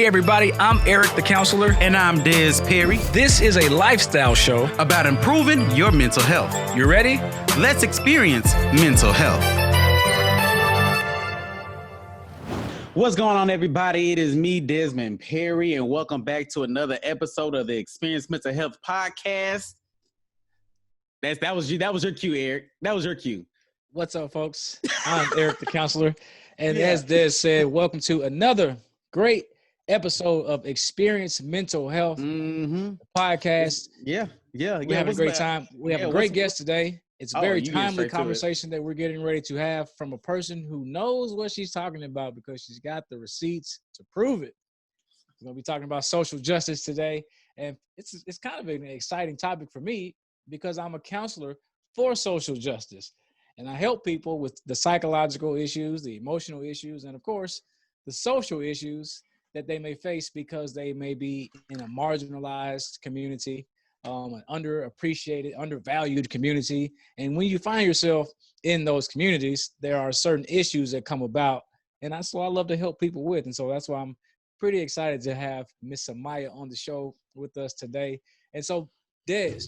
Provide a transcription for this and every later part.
everybody, I'm Eric the Counselor. And I'm Des Perry. This is a lifestyle show About improving your mental health. You ready? Let's experience mental health. What's going on, everybody? It is me, Desmond Perry, and welcome back to another episode of the Experience Mental Health Podcast. That was your cue, Eric. That was your cue. What's up, folks? I'm Eric the Counselor. And as Des said, welcome to another great episode of Experience Mental Health Podcast. We're having a great time. We have a great guest today. It's a very timely conversation that we're getting ready to have from a person who knows what she's talking about because she's got the receipts to prove it. We're going to be talking about social justice today. And it's kind of an exciting topic for me because I'm a counselor for social justice. And I help people with the psychological issues, the emotional issues, and of course, the social issues that they may face because they may be in a marginalized community, an underappreciated, undervalued community. And when you find yourself in those communities, there are certain issues that come about. And that's what I love to help people with. And so that's why I'm pretty excited to have Miss Sumayya on the show with us today. And so, Des.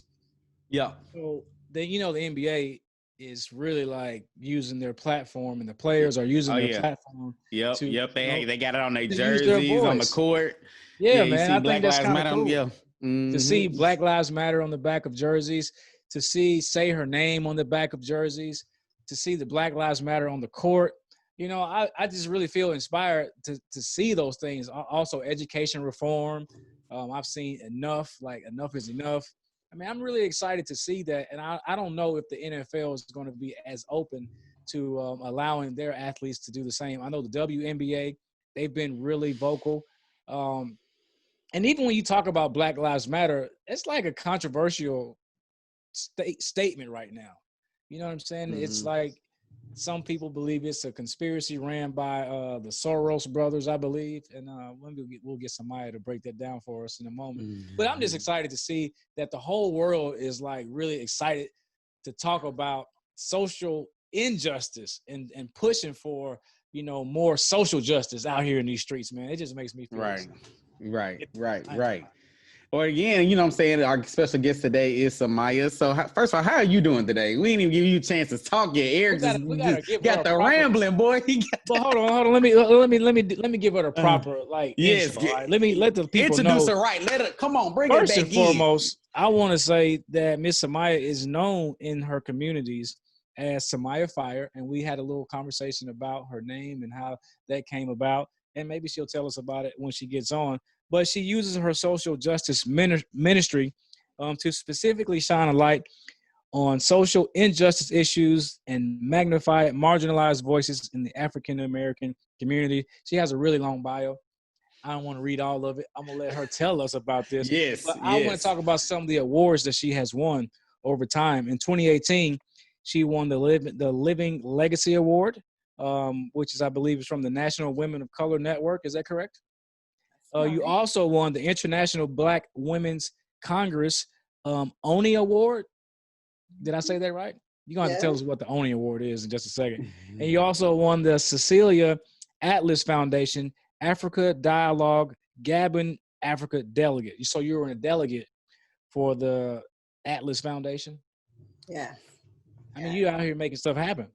Yeah. So, the NBA is really like using their platform, and the players are using their platform. They got it on their jerseys on the court. Yeah, man. I think that's kind of cool. To see Black Lives Matter on the back of jerseys, to see Say Her Name on the back of jerseys, to see the Black Lives Matter on the court. I just really feel inspired to see those things. Also, education reform. I've seen enough is enough. I mean, I'm really excited to see that. And I don't know if the NFL is going to be as open to allowing their athletes to do the same. I know the WNBA, they've been really vocal. And even when you talk about Black Lives Matter, it's like a controversial statement right now. You know what I'm saying? Mm-hmm. It's like some people believe it's a conspiracy ran by the Soros brothers, I believe. And we'll get Sumayya to break that down for us in a moment. Mm-hmm. But I'm just excited to see that the whole world is like really excited to talk about social injustice and pushing for, more social justice out here in these streets, man. It just makes me feel Right. Or again, you know what I'm saying? Our special guest today is Sumayya. So first of all, how are you doing today? We didn't even give you a chance to talk yet. Eric just got the rambling, boy. Hold on. Let me give her the proper intro, right? Let the people introduce know. Her right. Come on, bring it back in. First and foremost, I want to say that Miss Sumayya is known in her communities as Sumayya Fire, and we had a little conversation about her name and how that came about, and maybe she'll tell us about it when she gets on. But she uses her social justice ministry to specifically shine a light on social injustice issues and magnify marginalized voices in the African-American community. She has a really long bio. I don't want to read all of it. I'm going to let her tell us about this. I want to talk about some of the awards that she has won over time. In 2018, she won the Living Legacy Award, which is, I believe, is from the National Women of Color Network. Is that correct? You also won the International Black Women's Congress ONI Award. Did I say that right? You're going to have to tell us what the ONI Award is in just a second. Mm-hmm. And you also won the Cecilia Atlas Foundation Africa Dialogue Gabon Africa Delegate. So you were a delegate for the Atlas Foundation? Yeah. I mean, you out here making stuff happen.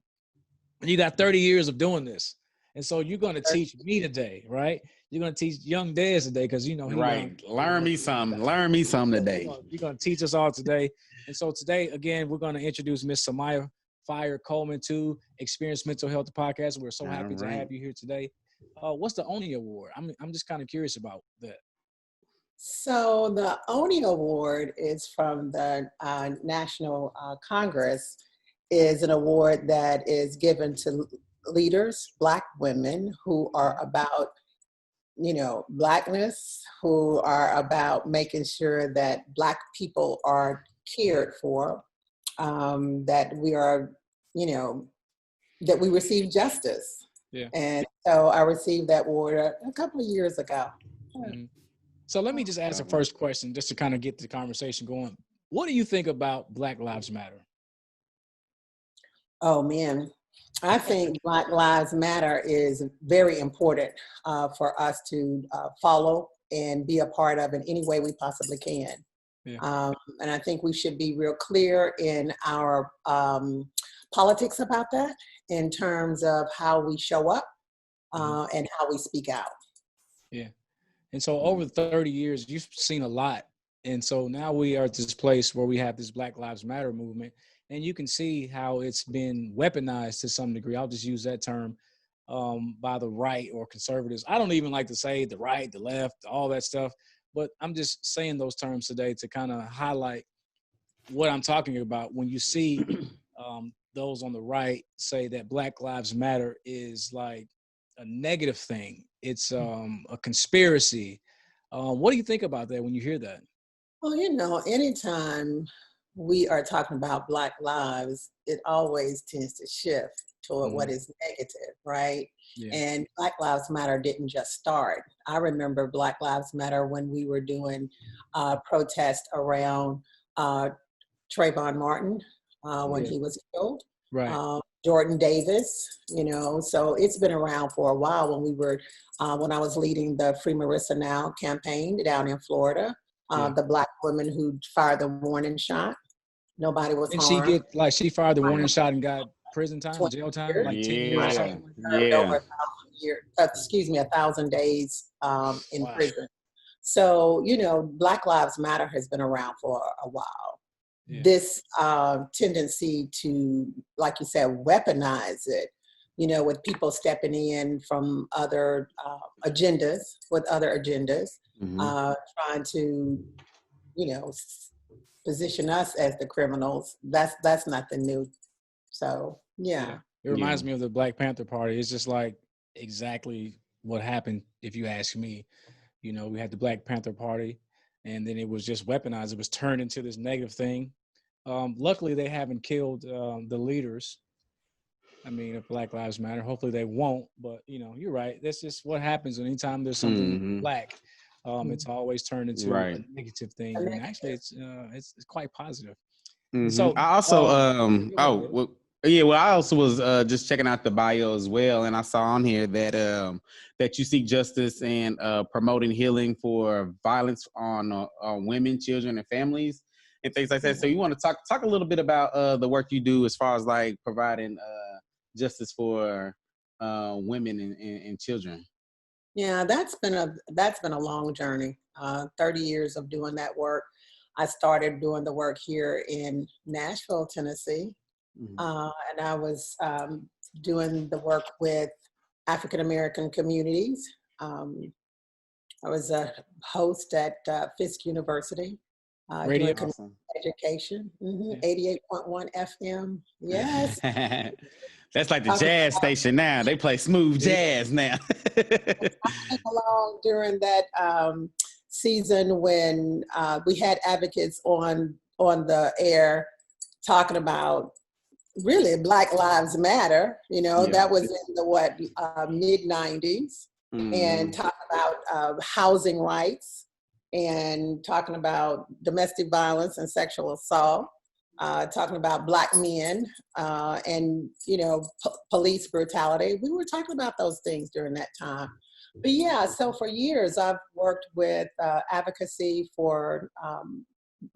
And you got 30 years of doing this. And so you're going to teach me today, right? You're going to teach young Des today because, learn me something today. You're going to teach us all today. And so today, again, we're going to introduce Miss Sumayya Fire Coleman to Experience Mental Health Podcast. We're so happy to have you here today. What's the ONI Award? I'm just kind of curious about that. So the ONI Award is from the National Congress, is an award that is given to leaders, Black women who are about, Blackness, who are about making sure that Black people are cared for, that we are, that we receive justice. Yeah. And so I received that award a couple of years ago. Mm-hmm. So let me just ask the first question, just to kind of get the conversation going. What do you think about Black Lives Matter? Oh, man. I think Black Lives Matter is very important for us to follow and be a part of in any way we possibly can. Yeah. And I think we should be real clear in our politics about that in terms of how we show up and how we speak out. Yeah. And so over 30 years, you've seen a lot. And so now we are at this place where we have this Black Lives Matter movement, and you can see how it's been weaponized to some degree. I'll just use that term by the right or conservatives. I don't even like to say the right, the left, all that stuff, but I'm just saying those terms today to kind of highlight what I'm talking about. When you see those on the right say that Black Lives Matter is like a negative thing, it's a conspiracy. What do you think about that when you hear that? Well, you know, anytime we are talking about Black lives, it always tends to shift toward what is negative, right? Yeah. And Black Lives Matter didn't just start. I remember Black Lives Matter when we were doing protests around Trayvon Martin when he was killed. Right. Jordan Davis, you know, so it's been around for a while. When we were, when I was leading the Free Marissa Now campaign down in Florida, the Black woman who fired the warning shot, nobody was Didn't she harmed. get, like, she fired the warning shot and got prison time, 20 jail time, years. like 10 years or Yeah. something? Served Yeah. over 1,000 days in Wow. prison. So, you know, Black Lives Matter has been around for a while. Yeah. This tendency to, like you said, weaponize it, you know, with people stepping in from other agendas, trying to, you know, position us as the criminals. That's nothing new. So, yeah. It reminds me of the Black Panther Party. It's just like exactly what happened, if you ask me. You know, we had the Black Panther Party, and then it was just weaponized. It was turned into this negative thing. Luckily, they haven't killed the leaders. I mean, if Black Lives Matter, hopefully they won't. But, you know, you're right. That's just what happens anytime there's something black. It's always turned into a negative thing. And actually, it's quite positive. So I also I also was just checking out the bio as well, and I saw on here that that you seek justice and promoting healing for violence on women, children, and families, and things like that. So you want to talk a little bit about the work you do as far as like providing justice for women and children. Yeah, that's been a long journey. 30 years of doing that work. I started doing the work here in Nashville, Tennessee, and I was doing the work with African American communities. I was a host at Fisk University, radio doing education, 88.1 FM. Yes. That's like the jazz station now. They play smooth jazz now. Along during that season when we had advocates on the air talking about really Black Lives Matter, you know, that was in the mid 90s, and talking about housing rights and talking about domestic violence and sexual assault, talking about Black men and, you know, police brutality. We were talking about those things during that time. But yeah, so for years I've worked with advocacy for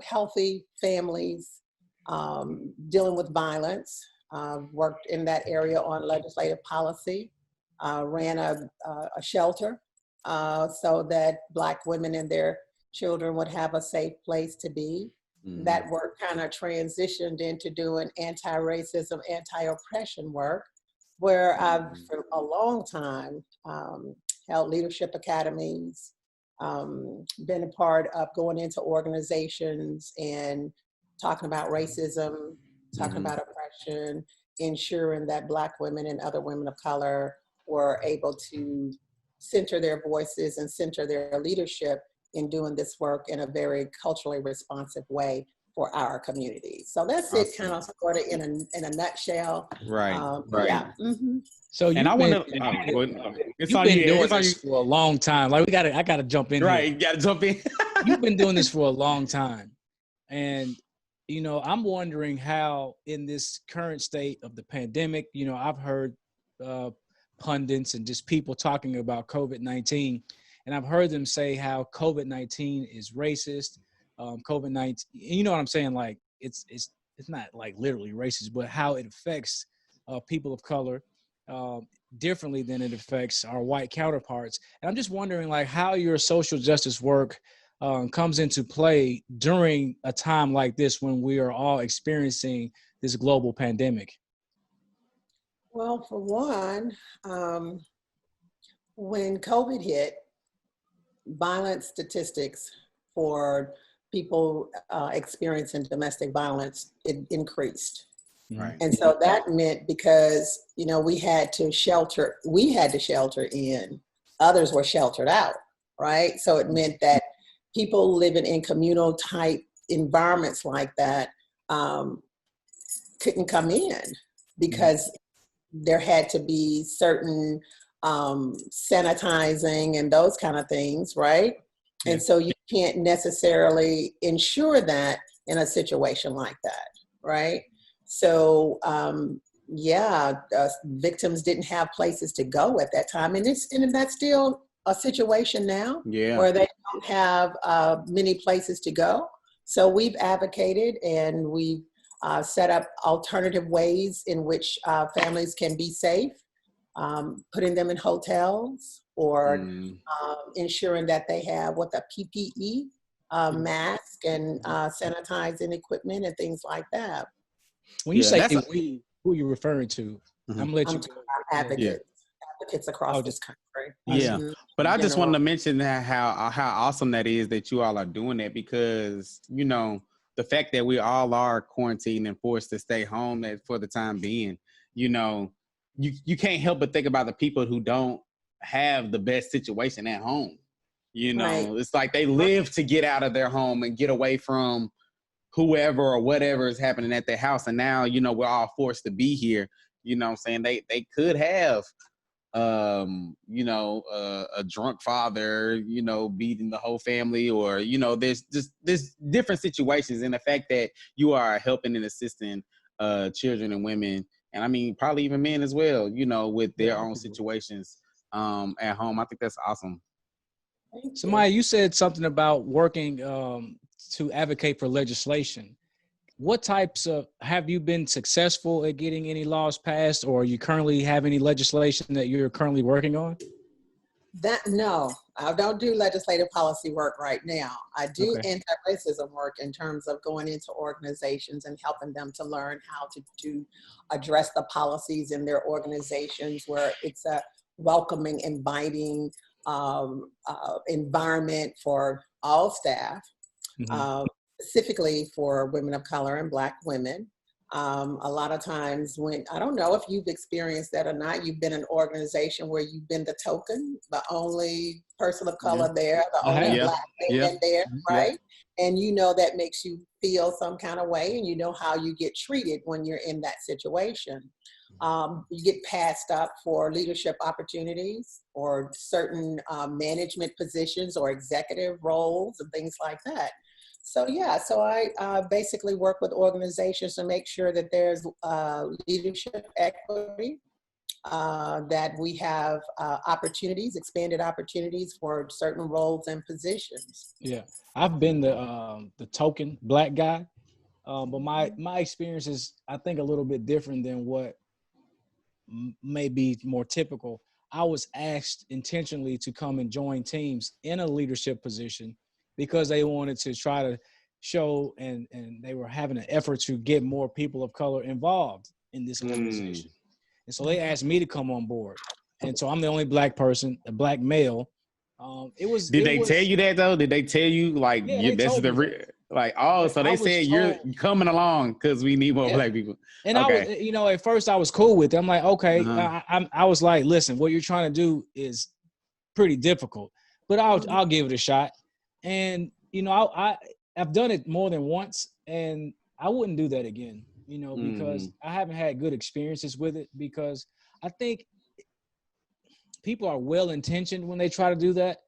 healthy families, dealing with violence. Worked in that area on legislative policy, ran a shelter so that Black women and their children would have a safe place to be. That work kind of transitioned into doing anti-racism, anti-oppression work, where I've for a long time held leadership academies, been a part of going into organizations and talking about racism, talking about oppression, ensuring that Black women and other women of color were able to center their voices and center their leadership in doing this work in a very culturally responsive way for our community. So that's it, kind of sort of in a nutshell. Right. Yeah. So and I want to. You've been doing this for a long time. Like I gotta jump in. Right, here. you gotta jump in. You've been doing this for a long time, and I'm wondering how in this current state of the pandemic, I've heard uh, pundits and just people talking about COVID-19, and I've heard them say how COVID-19 is racist. COVID-19, you know what I'm saying? Like it's not like literally racist, but how it affects people of color uh, differently than it affects our white counterparts. And I'm just wondering, like, how your social justice work comes into play during a time like this when we are all experiencing this global pandemic? Well, for one, when COVID hit, violence statistics for people experiencing domestic violence, it increased. Right. And so that meant because, we had to shelter in, others were sheltered out, right? So it meant that people living in communal type environments like that couldn't come in because there had to be certain sanitizing and those kind of things, right? Yeah. And so you can't necessarily ensure that in a situation like that, right? So victims didn't have places to go at that time, and that's still a situation now where they don't have many places to go. So we've advocated and we've set up alternative ways in which families can be safe, putting them in hotels or ensuring that they have the PPE, mask and sanitizing equipment and things like that. When you say we, who are you referring to? I'm gonna let you go. Advocates across this country. Yeah, but I just wanted to mention that how awesome that is that you all are doing that, because the fact that we all are quarantined and forced to stay home for the time being, you can't help but think about the people who don't have the best situation at home. It's like they live to get out of their home and get away from whoever or whatever is happening at their house. And now, we're all forced to be here. What I'm saying? They could have, a drunk father, beating the whole family, or, there's different situations. And the fact that you are helping and assisting children and women, and I mean, probably even men as well, with their own situations at home. I think that's awesome. Sumayya, you said something about working to advocate for legislation. What types have you been successful at getting any laws passed, or you currently have any legislation that you're currently working on? No, I don't do legislative policy work right now. I do anti-racism work in terms of going into organizations and helping them to learn how to address the policies in their organizations, where it's a welcoming, inviting environment for all staff, specifically for women of color and Black women. A lot of times I don't know if you've experienced that or not, you've been in an organization where you've been the token, the only person of color there, the only Black man there, right? And that makes you feel some kind of way, and how you get treated when you're in that situation. You get passed up for leadership opportunities or certain management positions or executive roles and things like that. So I basically work with organizations to make sure that there's leadership equity, that we have expanded opportunities for certain roles and positions. Yeah, I've been the token Black guy, but my experience is, I think, a little bit different than what may be more typical. I was asked intentionally to come and join teams in a leadership position because they wanted to try to show and they were having an effort to get more people of color involved in this organization. And so they asked me to come on board. And so I'm the only Black person, a Black male. Did they tell you that though? Did they tell you this is the so they said you're coming along because we need more Black people? And I was, at first I was cool with it. I'm like, okay. I was like, listen, what you're trying to do is pretty difficult, but I'll give it a shot. And I've done it more than once, and I wouldn't do that again. Because I haven't had good experiences with it, because I think people are well-intentioned when they try to do that,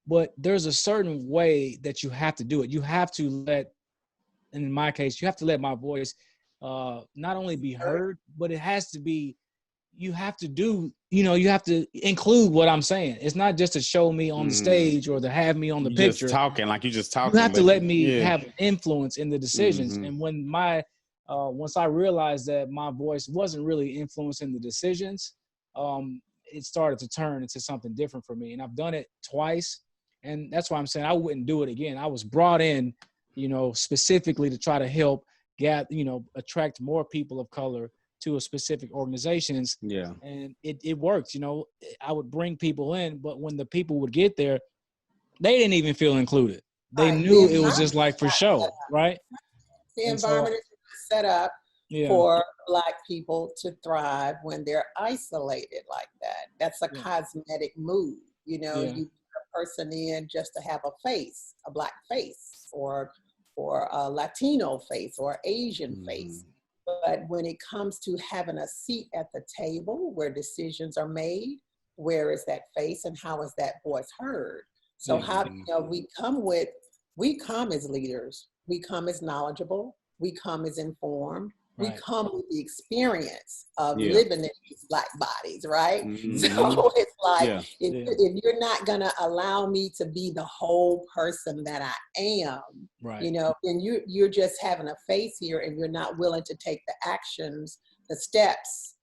but there's a certain way that you have to do it. You have to let in my case, you have to let my voice not only be heard, but it has to be, you have to do, you have to include what I'm saying. It's not just to show me on the stage or to have me on the picture. Just talking like you just talking. You have to let me have influence in the decisions. Mm-hmm. And when once I realized that my voice wasn't really influencing the decisions, it started to turn into something different for me. And I've done it twice. And that's why I'm saying I wouldn't do it again. I was brought in, specifically to try to help attract more people of color to a specific organizations. Yeah. And it worked. I would bring people in, but when the people would get there, they didn't even feel included. They knew it was just like for show, right? The environment is set up for Black people to thrive when they're isolated like that. That's a cosmetic move. You put a person in just to have a face, a Black face, or a Latino face, or Asian face. But when it comes to having a seat at the table where decisions are made, where is that face and how is that voice heard? So how we come as leaders, we come as knowledgeable, we come as informed, we come with the experience of living in these Black bodies, right? So it's like, if you're not gonna allow me to be the whole person that I am, and you're just having a face here and you're not willing to take the actions, the steps,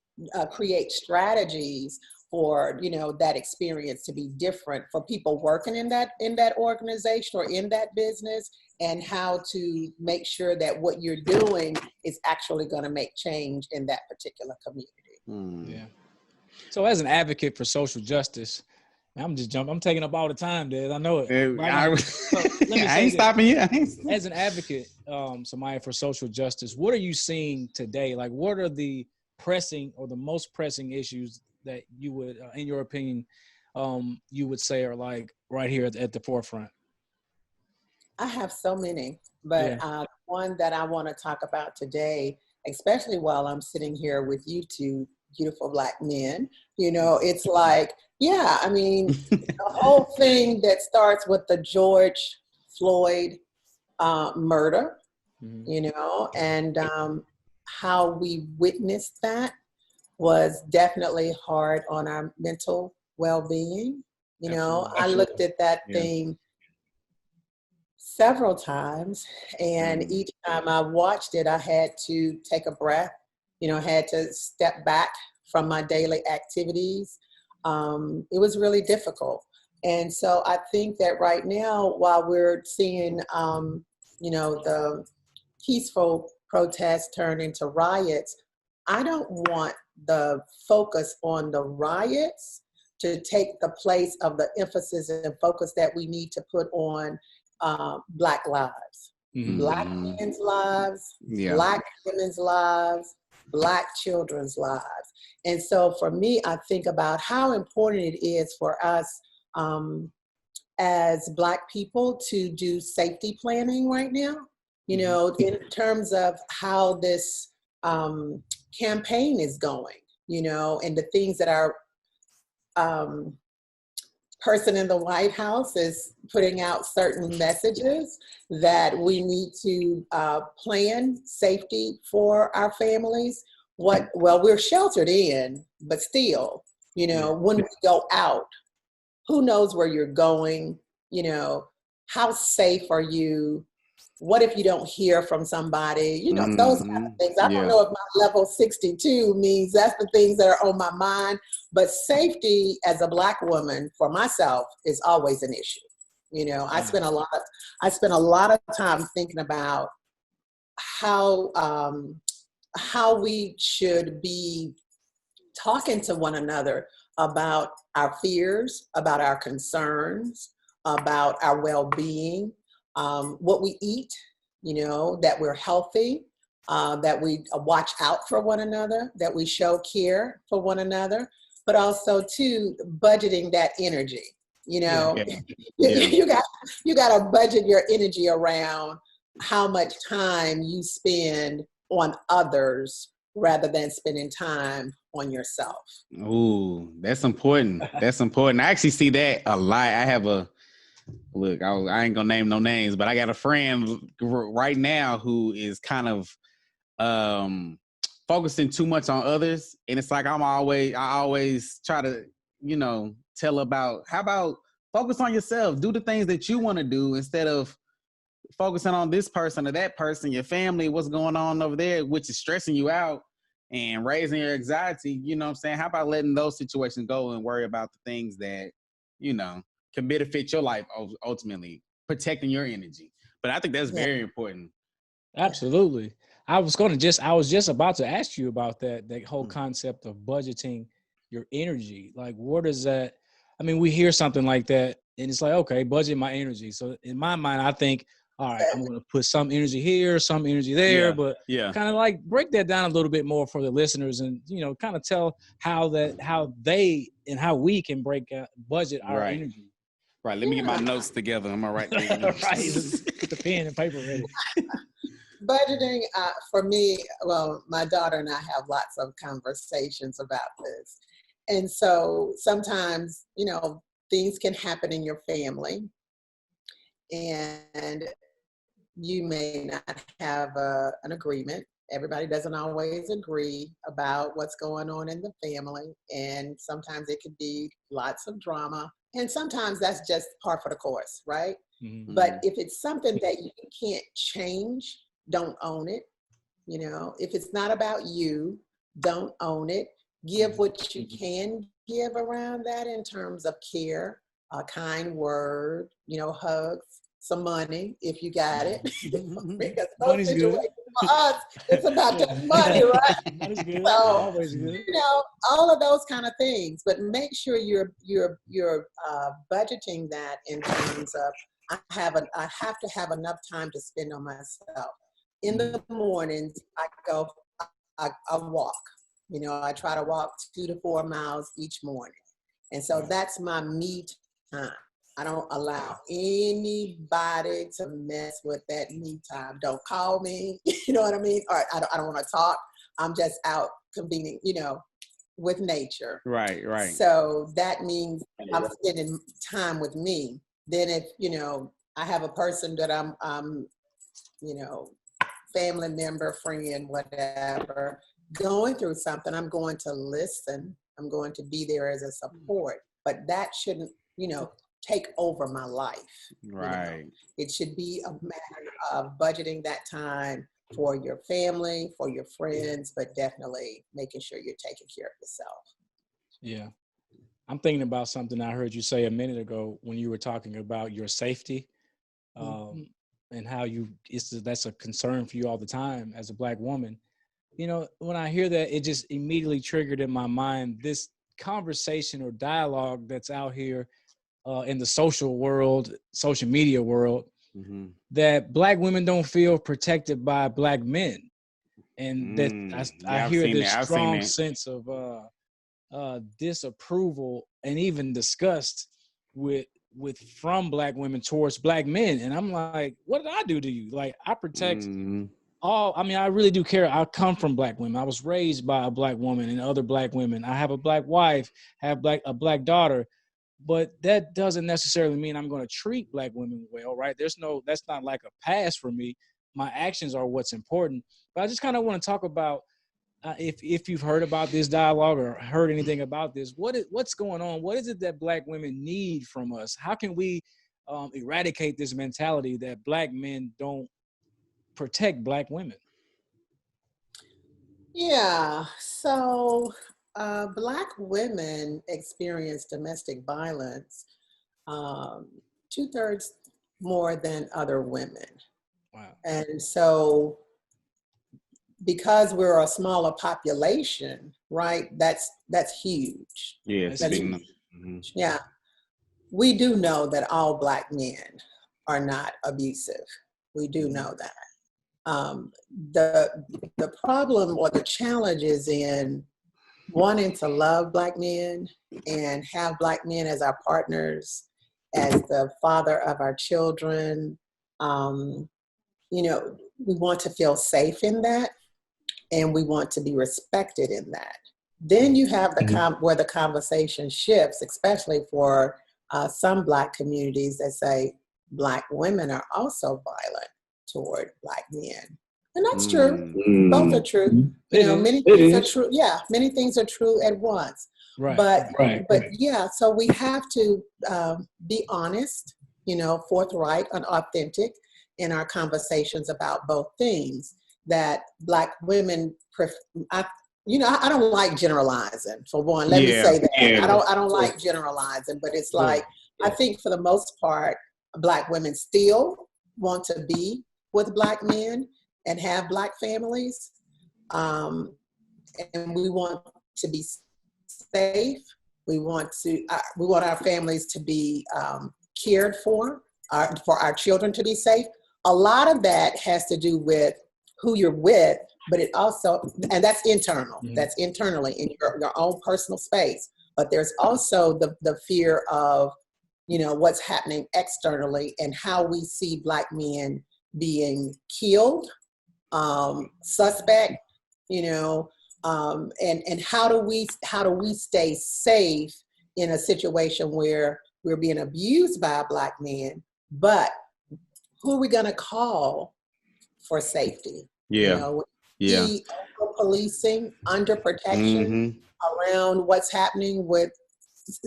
create strategies for that experience to be different for people working in that organization or in that business, and how to make sure that what you're doing is actually going to make change in that particular community. Yeah. So as an advocate for social justice, I'm taking up all the time, Dad. I know it. I ain't stopping you. As an advocate, Sumayya, for social justice, what are you seeing today? Like, what are the pressing or the most pressing issues that you would, in your opinion, you would say are like right here at the forefront? I have so many, but one that I want to talk about today, especially while I'm sitting here with you two beautiful Black men, it's like, the whole thing that starts with the George Floyd murder, and how we witnessed that was definitely hard on our mental well-being. I looked at that thing several times, and each time I watched it, I had to take a breath, had to step back from my daily activities. It was really difficult. And so I think that right now, while we're seeing, the peaceful protests turn into riots, I don't want the focus on the riots to take the place of the emphasis and focus that we need to put on Black lives, Black men's lives, Black women's lives, Black children's lives. And so for me, I think about how important it is for us as Black people to do safety planning right now, in terms of how this campaign is going, and the things that our person in the White House is putting out certain messages that we need to plan safety for our families. We're sheltered in, but still, when we go out, who knows where you're going? How safe are you? What if you don't hear from somebody? Those kind of things. I don't know if my level 62 means that's the things that are on my mind, but safety as a Black woman for myself is always an issue. I spend a lot of time thinking about how we should be talking to one another about our fears, about our concerns, about our well-being, what we eat, that we're healthy, that we watch out for one another, that we show care for one another, but also too budgeting that energy. You got to budget your energy around how much time you spend on others rather than spending time on yourself. Ooh, that's important. That's important. I actually see that a lot. I have a Look, I ain't gonna name no names, but I got a friend right now who is kind of focusing too much on others, and it's like I always try to, tell about how about focus on yourself, do the things that you want to do instead of focusing on this person or that person, your family, what's going on over there, which is stressing you out and raising your anxiety. You know what I'm saying? How about letting those situations go and worry about the things that, can benefit your life ultimately, protecting your energy. But I think that's very important. Absolutely. I was just about to ask you about that whole concept of budgeting your energy. Like, what is that? I mean, we hear something like that and it's like, okay, budget my energy. So in my mind, I think, all right, I'm going to put some energy here, some energy there, but kind of like break that down a little bit more for the listeners and, kind of tell how we can budget our energy. Right. Let me get my notes together. I'm all right. Right. Let's get the pen and paper ready. Budgeting, for me, well, my daughter and I have lots of conversations about this. And so sometimes, things can happen in your family and you may not have an agreement. Everybody doesn't always agree about what's going on in the family. And sometimes it could be lots of drama. And sometimes that's just par for the course, right? Mm-hmm. But if it's something that you can't change, don't own it. If it's not about you, don't own it. Give what you can give around that in terms of care, a kind word, hugs, some money if you got it. Because money's good. For us, it's about just money, right? Money's good. So, always good. all of those kind of things. But make sure you're budgeting that in terms of I have to have enough time to spend on myself. In the mornings, I walk. I try to walk 2 to 4 miles each morning. And so that's my me time. I don't allow anybody to mess with that me time. Don't call me, you know what I mean? Or I don't want to talk. I'm just out convening, with nature. Right. So that means I'm spending time with me. Then if, I have a person that I'm family member, friend, whatever, going through something, I'm going to listen. I'm going to be there as a support, but that shouldn't, take over my life. Right. It should be a matter of budgeting that time for your family, for your friends, but definitely making sure you're taking care of yourself. Yeah. I'm thinking about something I heard you say a minute ago when you were talking about your safety. And how that's a concern for you all the time as a Black woman. When I hear that, it just immediately triggered in my mind this conversation or dialogue that's out here in the social media world, that Black women don't feel protected by Black men. And that I hear this strong sense of disapproval and even disgust from Black women towards Black men. And I'm like, what did I do to you? Like, I protect I really do care. I come from Black women. I was raised by a Black woman and other Black women. I have a Black wife, have a Black daughter, but that doesn't necessarily mean I'm going to treat Black women well, right? That's not like a pass for me. My actions are what's important. But I just kind of want to talk about if you've heard about this dialogue or heard anything about this, what's going on? What is it that Black women need from us? How can we eradicate this mentality that Black men don't protect Black women? Yeah, so Black women experience domestic violence 2/3 more than other women. Wow. And so because we're a smaller population, right, that's huge. Yeah, that's huge. Yeah. We do know that all Black men are not abusive. We do know that. The problem or the challenge is in wanting to love Black men and have Black men as our partners, as the father of our children. We want to feel safe in that, and we want to be respected in that. Then you have where the conversation shifts, especially for some Black communities that say Black women are also violent toward Black men. And that's true. Both are true. You know, many things are true. Yeah, many things are true at once. Right. But yeah, so we have to be honest, you know, forthright and authentic in our conversations about both things. That Black women, I don't like generalizing. For one, let me say that I don't like generalizing, but it's like I think for the most part, Black women still want to be with Black men and have Black families, and we want to be safe. We want our families to be cared for our children to be safe. A lot of that has to do with who you're with, but it also, and that's internal. Mm-hmm. That's internally in your own personal space. But there's also the fear of, you know, what's happening externally and how we see Black men being killed, suspect, you know, and how do we stay safe in a situation where we're being abused by a Black man, but who are we going to call for safety? Yeah. You know, over policing, under protection around what's happening with,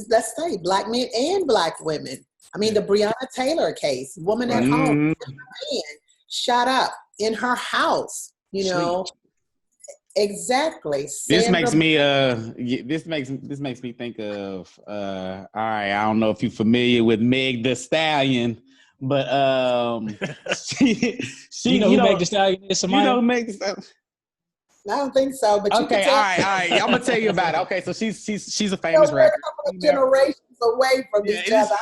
let's say, Black men and Black women. I mean, the Breonna Taylor case, woman at home, man shot up in her house, you know. Exactly. This makes me think of all right, I don't know if you're familiar with Meg the Stallion, but she you know who Meg the Stallion is, Sumayya? You know Meg the Stallion? I don't think so, but you can tell. All right. I'm gonna tell you about it. Okay, so she's a famous rapper. We're a couple of generations away from each other.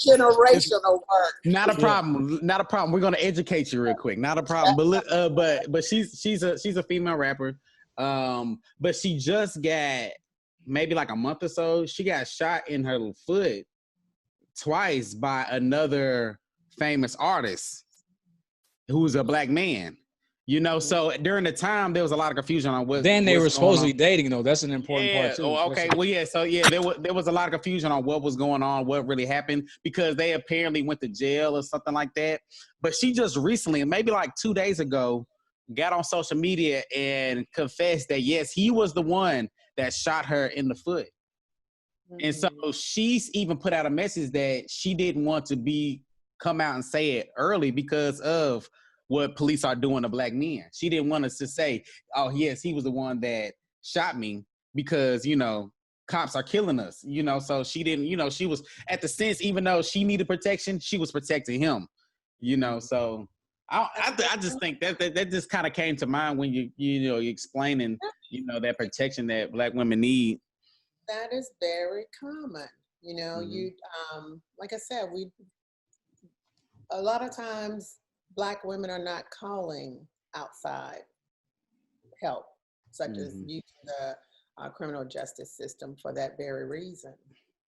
Generational work. Not a problem. Not a problem. We're gonna educate you real quick. Not a problem. But she's a female rapper. But she just got maybe like a month or so. She got shot in her foot twice by another famous artist who's a Black man. You know, so during the time there was a lot of confusion on what. Then they were supposedly dating, though. That's an important part too. Oh, okay. Well, yeah. So yeah, there was a lot of confusion on what was going on, what really happened, because they apparently went to jail or something like that. But she just recently, maybe like 2 days ago, got on social media and confessed that yes, he was the one that shot her in the foot. And so she's even put out a message that she didn't want to come out and say it early because of what police are doing to Black men. She didn't want us to say, oh, yes, he was the one that shot me because, you know, cops are killing us, you know, so she didn't, you know, she was at the sense, even though she needed protection, she was protecting him, you know, so I just think that just kind of came to mind when you're explaining, you know, that protection that Black women need. That is very common, you know, like I said, a lot of times Black women are not calling outside help, such as using the criminal justice system for that very reason.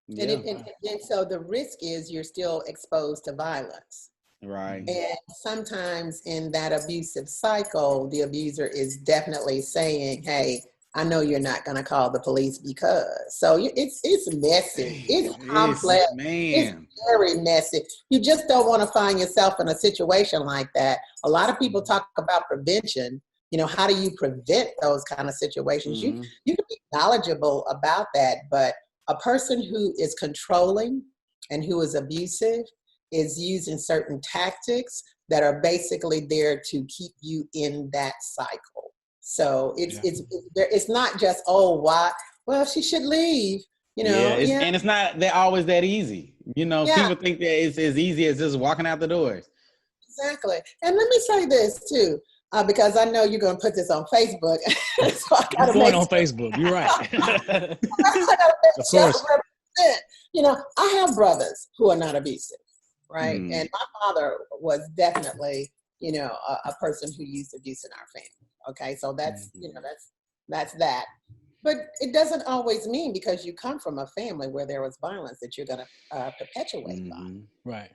Yeah. And so the risk is you're still exposed to violence. Right. And sometimes in that abusive cycle, the abuser is definitely saying, hey, I know you're not going to call the police because. So it's messy. It's complex. It's very messy. You just don't want to find yourself in a situation like that. A lot of people talk about prevention. You know, how do you prevent those kind of situations? You can be knowledgeable about that, but a person who is controlling and who is abusive is using certain tactics that are basically there to keep you in that cycle. So it's not just, oh, why? Well, she should leave, you know. And it's not always that easy. You know, people think that it's as easy as just walking out the doors. Exactly. And let me say this too, because I know you're going to put this on Facebook. So I'm going on Facebook. You're right. Of course. You know, I have brothers who are not abusive, right? And my father was definitely, you know, a person who used abuse in our family. Okay, so that's, you know, that's that. But it doesn't always mean because you come from a family where there was violence that you're going to perpetuate violence. Right.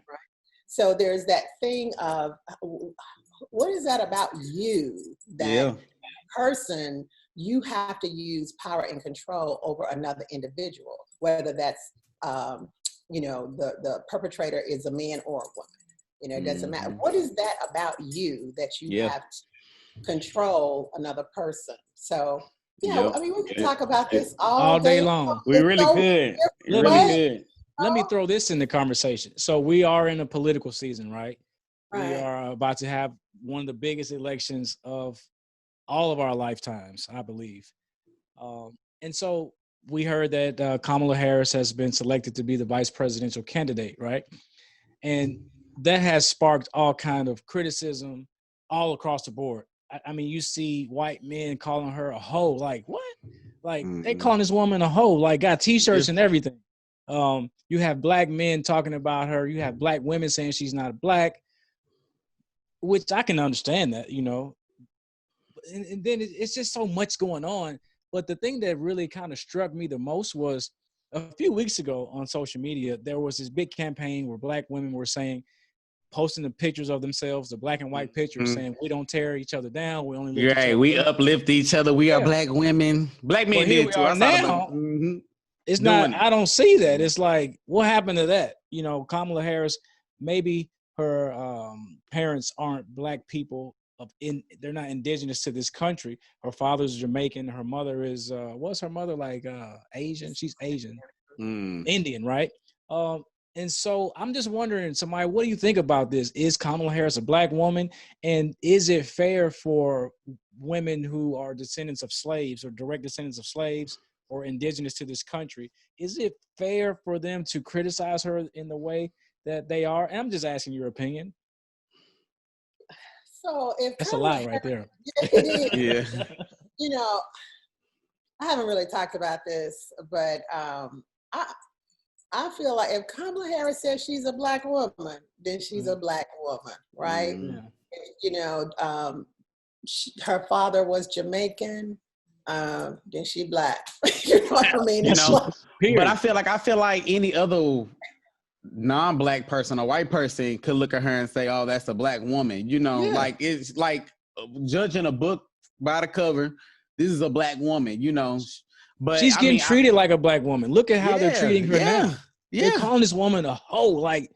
So there's that thing of, what is that about you? That person, you have to use power and control over another individual, whether that's the perpetrator is a man or a woman. It doesn't matter. Mhm. What is that about you that you Yeah. have to control another person? So, Yep. I mean, we can talk about this all all day day long. We It's really so could. Let Really me could. let me throw this in the conversation. So we are in a political season, right? We Right. are about to have one of the biggest elections of all of our lifetimes, I believe. And so we heard that Kamala Harris has been selected to be the vice presidential candidate, right? And that has sparked all kind of criticism all across the board. I mean, you see white men calling her a hoe. Like what? Like they Mhm. calling this woman a hoe. Like got T-shirts Yeah. and everything. You have black men talking about her. You have black women saying she's not black, which I can understand that, and then it's just so much going on. But the thing that really kind of struck me the most was a few weeks ago on social media, there was this big campaign where black women were saying, posting the pictures of themselves, the black and white pictures, Mhm. saying we don't tear each other down, we only lift each Right. other We up. uplift each other. We are Yeah. black women. Black But men here did we too. are I saw the black. now. Mhm. It's not, Doing it. I don't see that. It's like, what happened to that? Kamala Harris, maybe her parents aren't black people they're not indigenous to this country. Her father's Jamaican. Her mother is what's her mother like Asian? She's Asian. Mm. Indian, right? Um, and so I'm just wondering, Sumayya, what do you think about this? Is Kamala Harris a black woman? And is it fair for women who are descendants of slaves or direct descendants of slaves or indigenous to this country? Is it fair for them to criticize her in the way that they are? And I'm just asking your opinion. So if That's a Kamala lot right Harris, there. it is, Yeah. you know, I haven't really talked about this, but I feel like if Kamala Harris says she's a black woman, then she's a black woman, right? Mm. Yeah. You know, her father was Jamaican, then she black. You know what I mean? You It's know, like, but Period. I feel like any other non-black person or white person could look at her and say, "Oh, that's a black woman." Yeah. Like it's like judging a book by the cover. This is a black woman. But She's I getting mean, treated like a black woman. Look at how they're yeah, treating her yeah, now. They're yeah. calling this woman a hoe. Like,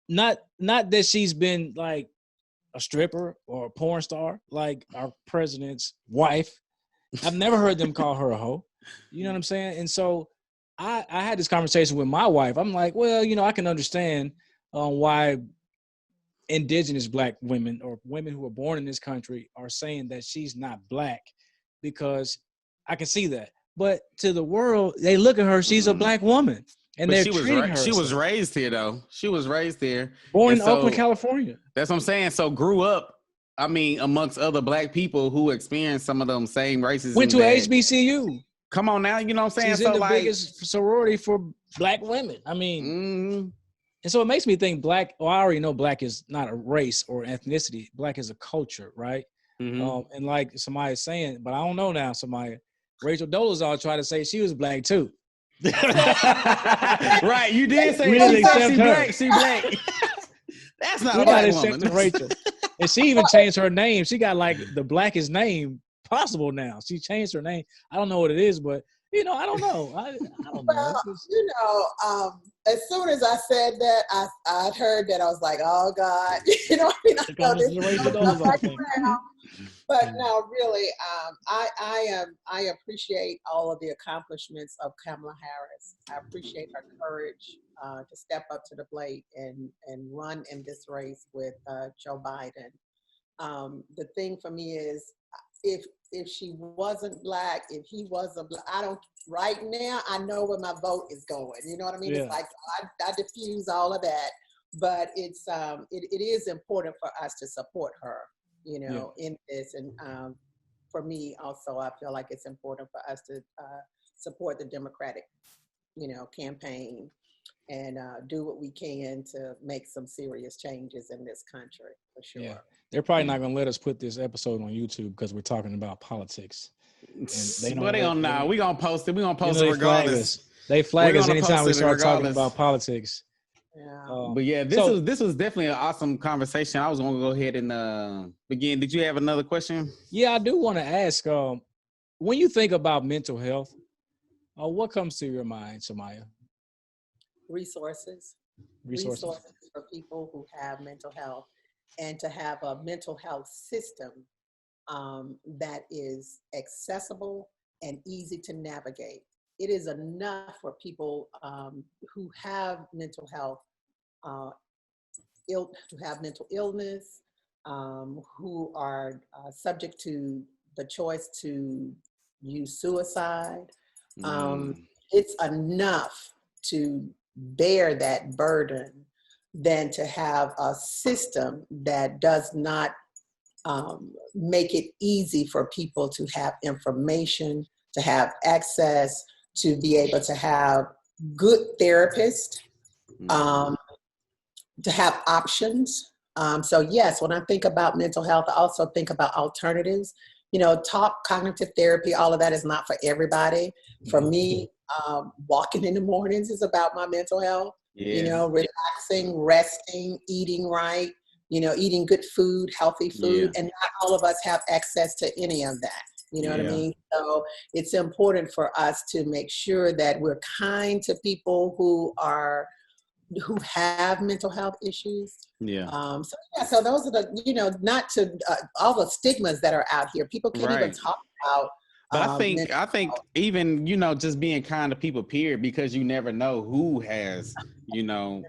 not that she's been like a stripper or a porn star, like our president's wife. I've never heard them call her a hoe. You know what I'm saying? And so I had this conversation with my wife. I'm like, well, I can understand why indigenous black women or women who were born in this country are saying that she's not black, because I can see that. But to the world, they look at her, she's a black woman, and But they're treating her she as was such. raised here though. She was raised here, Born and in Oakland, so California. that's what I'm saying. So grew up. I mean, amongst other black people who experienced some of them same Went racism to that. HBCU. Come on now, you know what I'm saying? She's in So the like, biggest sorority for black women. I mean, mm, and so it makes me think black. Well, I already know black is not a race or ethnicity. Black is a culture, right? mhm. And like somebody is saying, but I don't know now. Somebody, Rachel Dolezal tried to say she was black too. Right, you did say We she didn't said accept she her. black. She black. That's not We're a not black woman. accepting Rachel. And she even changed her name. She got like the blackest name possible now. She changed her name. I don't know what it is, but I don't know. I don't know. It's well, just, as soon as I said that, I heard that I was like, oh God, you know what I mean? I here know comes this the is Rachel gonna come Dolezal back thing. around. But no, really, I appreciate all of the accomplishments of Kamala Harris. I appreciate her courage to step up to the plate and run in this race with Joe Biden. The thing for me is, if she wasn't black, if he wasn't black, I don't. Right now, I know where my vote is going. You know what I mean? Yeah. It's like I diffuse all of that, but it is important for us to support her. In this. And for me, also, I feel like it's important for us to support the Democratic, campaign and do what we can to make some serious changes in this country, for sure. Yeah. They're probably not going to let us put this episode on YouTube because we're talking about politics. And they But they don't know. We're gonna post it. We're gonna post it they flag regardless. us. They flag We're us gonna anytime post we it start talking regardless. about politics. Yeah. But yeah, this was definitely an awesome conversation. I was gonna go ahead and begin. Did you have another question? Yeah, I do want to ask, when you think about mental health, what comes to your mind, Sumayya? resources for people who have mental health, and to have a mental health system that is accessible and easy to navigate. It is enough for people who have mental health, who have mental illness, who are subject to the choice to use suicide. It's enough to bear that burden than to have a system that does not make it easy for people to have information, to have access, to be able to have good therapists, to have options. So yes, when I think about mental health, I also think about alternatives. You know, talk, cognitive therapy, all of that is not for everybody. For me, walking in the mornings is about my mental health. Yeah. You know, relaxing, resting, eating right, you know, eating good food, healthy food. And not all of us have access to any of that. You know what I mean? So it's important for us to make sure that we're kind to people who have mental health issues. So those are the, you know, not to all the stigmas that are out here. People can't even talk about. But I think even, you know, just being kind to people, period, because you never know who has, you know,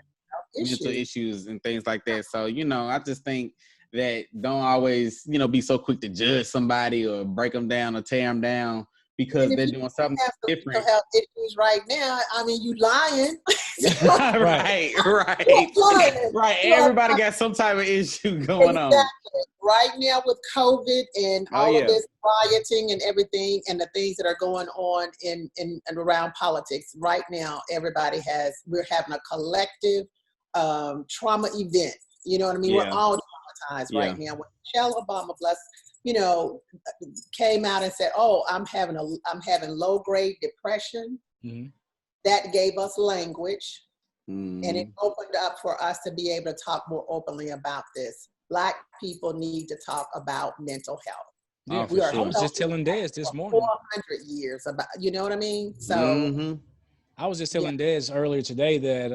mental issues and things like that. So, you know, I just think that don't always, you know, be so quick to judge somebody or break them down or tear them down because they're doing something different. Mental health issues right now, I mean, you lying. Right. Everybody got some type of issue going on. Right now with COVID and all of this rioting and everything and the things that are going on in and around politics. Right now, we're having a collective trauma event. You know what I mean? We're all traumatized right now. When Michelle Obama, came out and said, "Oh, I'm having low grade depression," that gave us language, and it opened up for us to be able to talk more openly about this. Black people need to talk about mental health. Yeah, I was just telling Des this morning. 400 years about, you know what I mean? So I was just telling Des earlier today that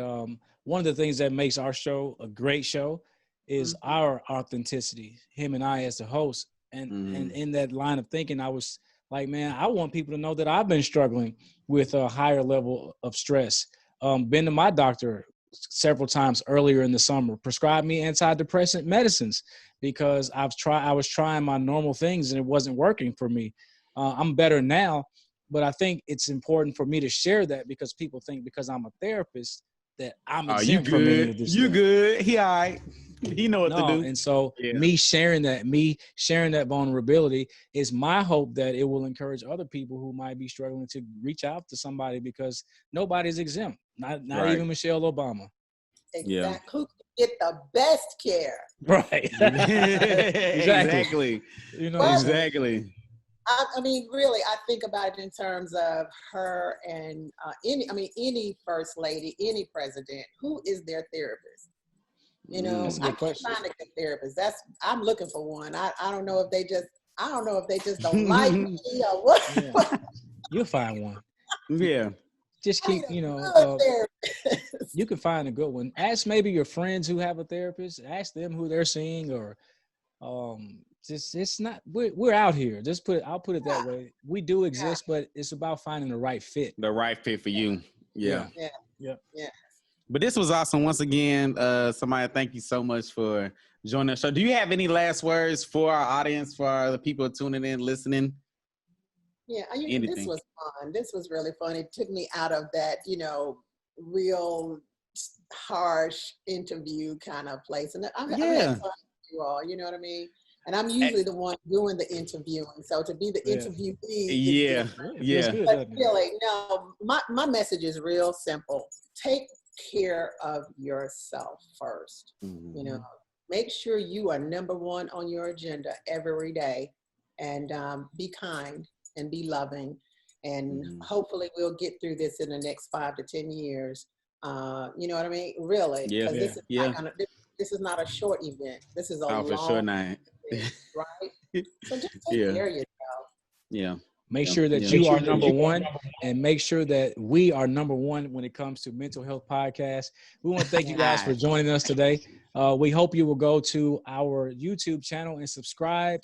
one of the things that makes our show a great show is our authenticity, him and I as the host. And in that line of thinking, I was like, man, I want people to know that I've been struggling with a higher level of stress. Been to my doctor several times earlier in the summer, prescribed me antidepressant medicines because I was trying my normal things and it wasn't working for me. I'm better now, but I think it's important for me to share that because people think because I'm a therapist that I'm exempt from any of this. You good? He all right. He know what to do. And so me sharing that vulnerability is my hope that it will encourage other people who might be struggling to reach out to somebody because nobody's exempt. Not even Michelle Obama. Exactly. Who can get the best care? Right. Exactly. You know, exactly. I mean, really, I think about it in terms of her and any first lady, any president, who is their therapist? You know, I can't find a good therapist. I'm looking for one. I don't know if they just don't like me or what. Yeah. You'll find one. Yeah. Just keep, you can find a good one. Ask maybe your friends who have a therapist. Ask them who they're seeing, or it's not. We're out here. I'll put it that way. We do exist, but it's about finding the right fit. The right fit for you. Yeah. Yeah. But this was awesome. Once again, Sumayya, thank you so much for joining us. So do you have any last words for our audience, for the people tuning in, listening? Yeah, this was fun. This was really fun. It took me out of that, real harsh interview kind of place. And I had fun with you all, you know what I mean? And I'm usually the one doing the interviewing. So to be the interviewee is different. But really, no, my message is real simple. Take care of yourself first. Make sure you are number one on your agenda every day, and be kind and be loving, and hopefully we'll get through this in the next 5 to 10 years. You know what I mean? Really, because this is not a short event. This is a long for sure not. Event, right? So just take care of yourself. Yeah. Make sure that you are number one, and make sure that we are number one when it comes to mental health podcast. We want to thank you guys for joining us today. We hope you will go to our YouTube channel and subscribe.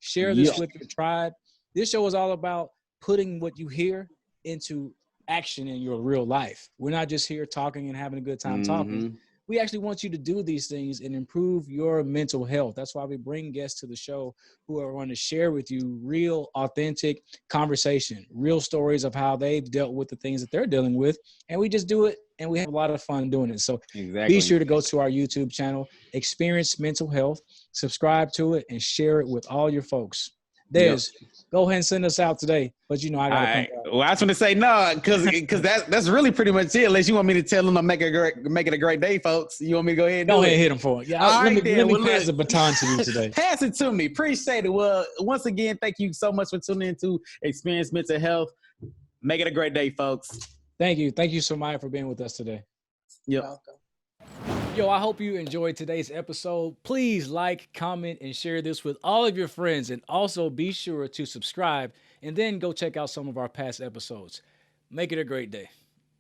Share this with your tribe. This show is all about putting what you hear into action in your real life. We're not just here talking and having a good time talking. We actually want you to do these things and improve your mental health. That's why we bring guests to the show who are going to share with you real, authentic conversation, real stories of how they've dealt with the things that they're dealing with. And we just do it, and we have a lot of fun doing it. So be sure to go to our YouTube channel, Experience Mental Health, subscribe to it, and share it with all your folks. Des, go ahead and send us out today. But you know, I got to come back. Well, I was going to say no, because that's really pretty much it. Unless you want me to tell them to make it a great day, folks. You want me to go ahead and go ahead and hit them for it. Yeah, let me pass the baton to you today. Pass it to me. Appreciate it. Well, once again, thank you so much for tuning in to Experience Mental Health. Make it a great day, folks. Thank you. Thank you, Sumayya, for being with us today. You're welcome. Yo, I hope you enjoyed today's episode. Please like, comment, and share this with all of your friends. And also be sure to subscribe and then go check out some of our past episodes. Make it a great day.